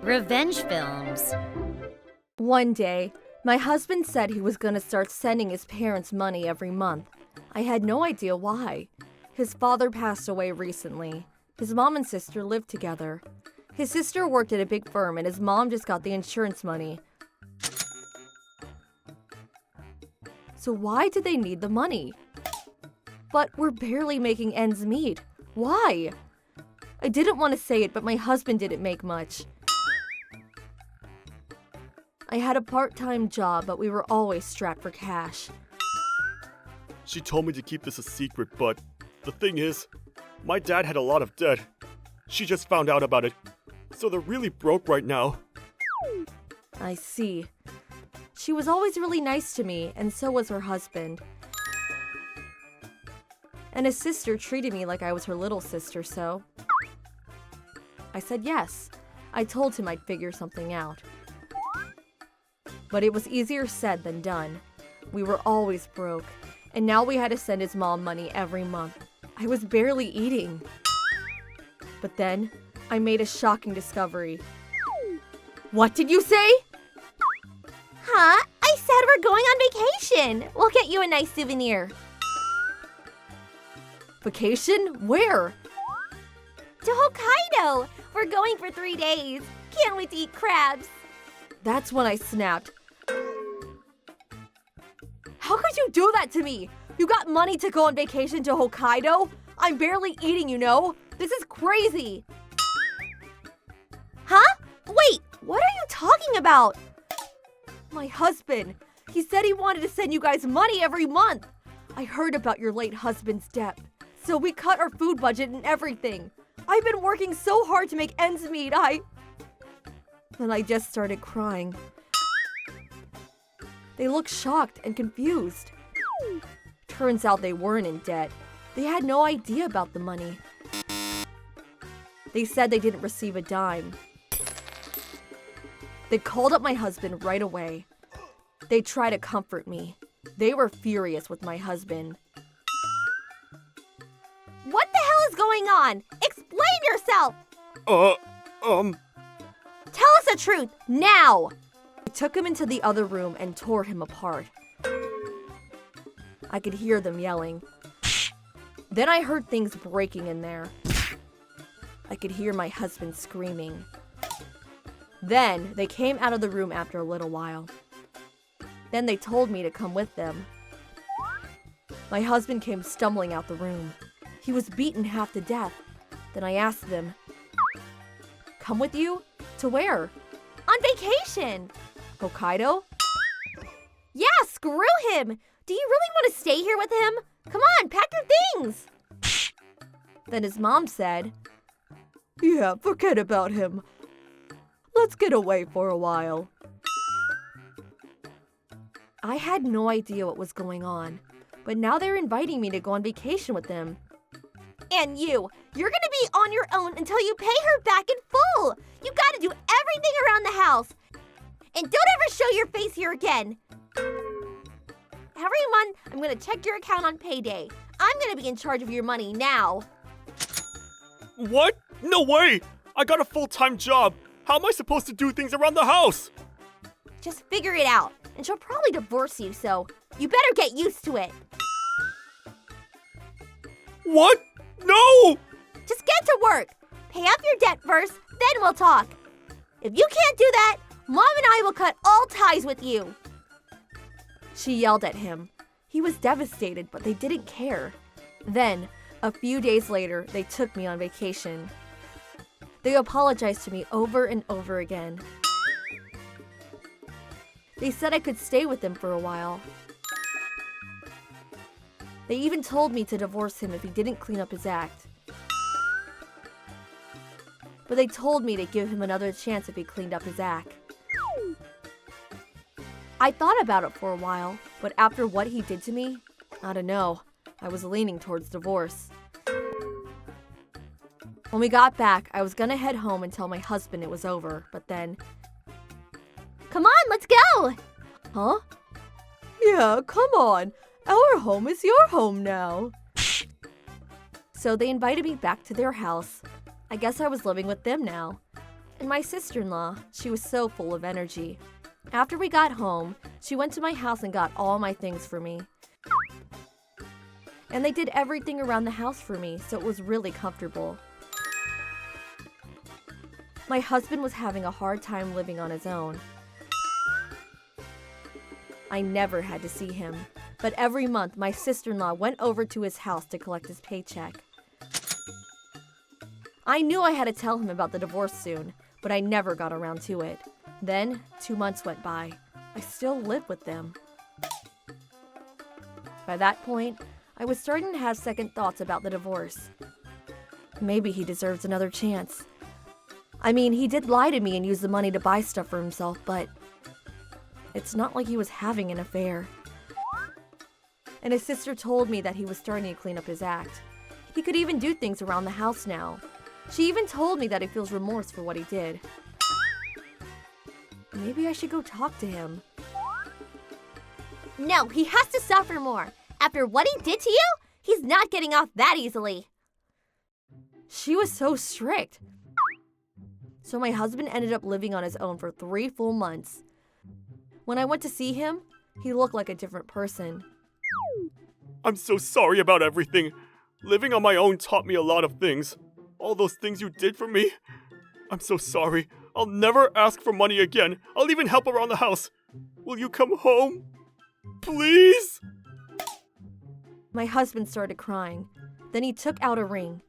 Revenge films. One day, my husband said he was going to start sending his parents money every month. I had no idea why. His father passed away recently. His mom and sister lived together. His sister worked at a big firm and his mom just got the insurance money. So why did they need the money? But we're barely making ends meet. Why? I didn't want to say it, but my husband didn't make much. I had a part-time job, but we were always strapped for cash. She told me to keep this a secret, but the thing is, my dad had a lot of debt. She just found out about it, so they're really broke right now. I see. She was always really nice to me, and so was her husband. And his sister treated me like I was her little sister, so I said yes. I told him I'd figure something out. But it was easier said than done. We were always broke, and now we had to send his mom money every month. I was barely eating. But then, I made a shocking discovery. What did you say? Huh? I said we're going on vacation. We'll get you a nice souvenir. Vacation? Where? To Hokkaido. We're going for 3 days. Can't wait to eat crabs. That's when I snapped. How could you do that to me? You got money to go on vacation to Hokkaido? I'm barely eating, you know? This is crazy. Huh? Wait, what are you talking about? My husband. He said he wanted to send you guys money every month. I heard about your late husband's debt. So we cut our food budget and everything. I've been working so hard to make ends meet. Then I just started crying. They looked shocked and confused. Turns out they weren't in debt. They had no idea about the money. They said they didn't receive a dime. They called up my husband right away. They tried to comfort me. They were furious with my husband. What the hell is going on? Explain yourself! Tell us the truth, now! I took him into the other room and tore him apart. I could hear them yelling. Then I heard things breaking in there. I could hear my husband screaming. Then they came out of the room after a little while. Then they told me to come with them. My husband came stumbling out the room. He was beaten half to death. Then I asked them, "Come with you? To where?" On vacation! Hokkaido? Yeah, screw him! Do you really want to stay here with him? Come on, pack your things! Then his mom said, "Yeah, forget about him. Let's get away for a while." I had no idea what was going on, but now they're inviting me to go on vacation with them. And you're gonna be on your own until you pay her back in full! You gotta do everything around the house! And don't ever show your face here again! Every month, I'm gonna check your account on payday. I'm gonna be in charge of your money now. What? No way! I got a full-time job! How am I supposed to do things around the house? Just figure it out. And she'll probably divorce you, so you better get used to it. What? No! Just get to work. Pay off your debt first, then we'll talk. If you can't do that, Mom and I will cut all ties with you. She yelled at him. He was devastated, but they didn't care. Then, a few days later, they took me on vacation. They apologized to me over and over again. They said I could stay with them for a while. They even told me to divorce him if he didn't clean up his act. But they told me to give him another chance if he cleaned up his act. I thought about it for a while, but after what he did to me, I don't know. I was leaning towards divorce. When we got back, I was gonna head home and tell my husband it was over, but then... Come on, let's go! Huh? Yeah, come on. Our home is your home now. So they invited me back to their house. I guess I was living with them now. And my sister-in-law, she was so full of energy. After we got home, she went to my house and got all my things for me. And they did everything around the house for me, so it was really comfortable. My husband was having a hard time living on his own. I never had to see him, but every month my sister-in-law went over to his house to collect his paycheck. I knew I had to tell him about the divorce soon, but I never got around to it. Then, 2 months went by. I still lived with them. By that point, I was starting to have second thoughts about the divorce. Maybe he deserves another chance. I mean, he did lie to me and use the money to buy stuff for himself, but it's not like he was having an affair. And his sister told me that he was starting to clean up his act. He could even do things around the house now. She even told me that he feels remorse for what he did. Maybe I should go talk to him. No, he has to suffer more. After what he did to you, he's not getting off that easily. She was so strict. So my husband ended up living on his own for 3 full months. When I went to see him, he looked like a different person. I'm so sorry about everything. Living on my own taught me a lot of things. All those things you did for me. I'm so sorry. I'll never ask for money again. I'll even help around the house. Will you come home? Please? My husband started crying. Then he took out a ring.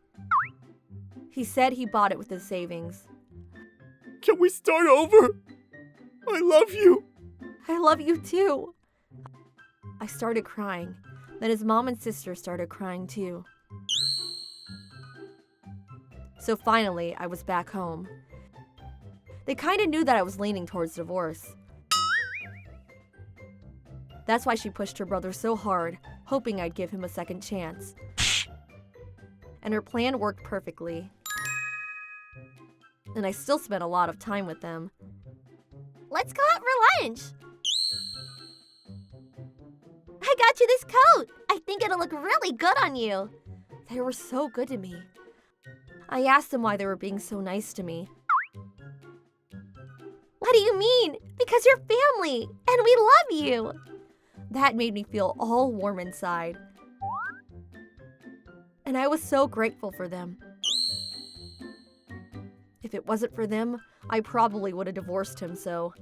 He said he bought it with his savings. Can we start over? I love you. I love you too. I started crying. Then his mom and sister started crying too. So finally, I was back home. They kind of knew that I was leaning towards divorce. That's why she pushed her brother so hard, hoping I'd give him a second chance. And her plan worked perfectly. And I still spent a lot of time with them. Let's go out for lunch. I got you this coat. I think it'll look really good on you. They were so good to me. I asked them why they were being so nice to me. What do you mean? Because you're family, and we love you. That made me feel all warm inside. And I was so grateful for them. If it wasn't for them, I probably would have divorced him, so...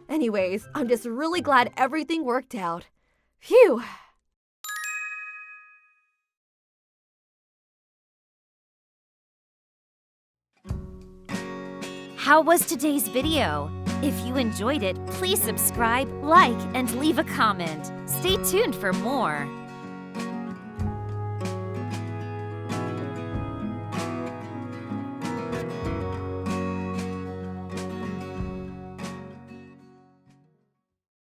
Anyways, I'm just really glad everything worked out. Phew! How was today's video? If you enjoyed it, please subscribe, like, and leave a comment. Stay tuned for more.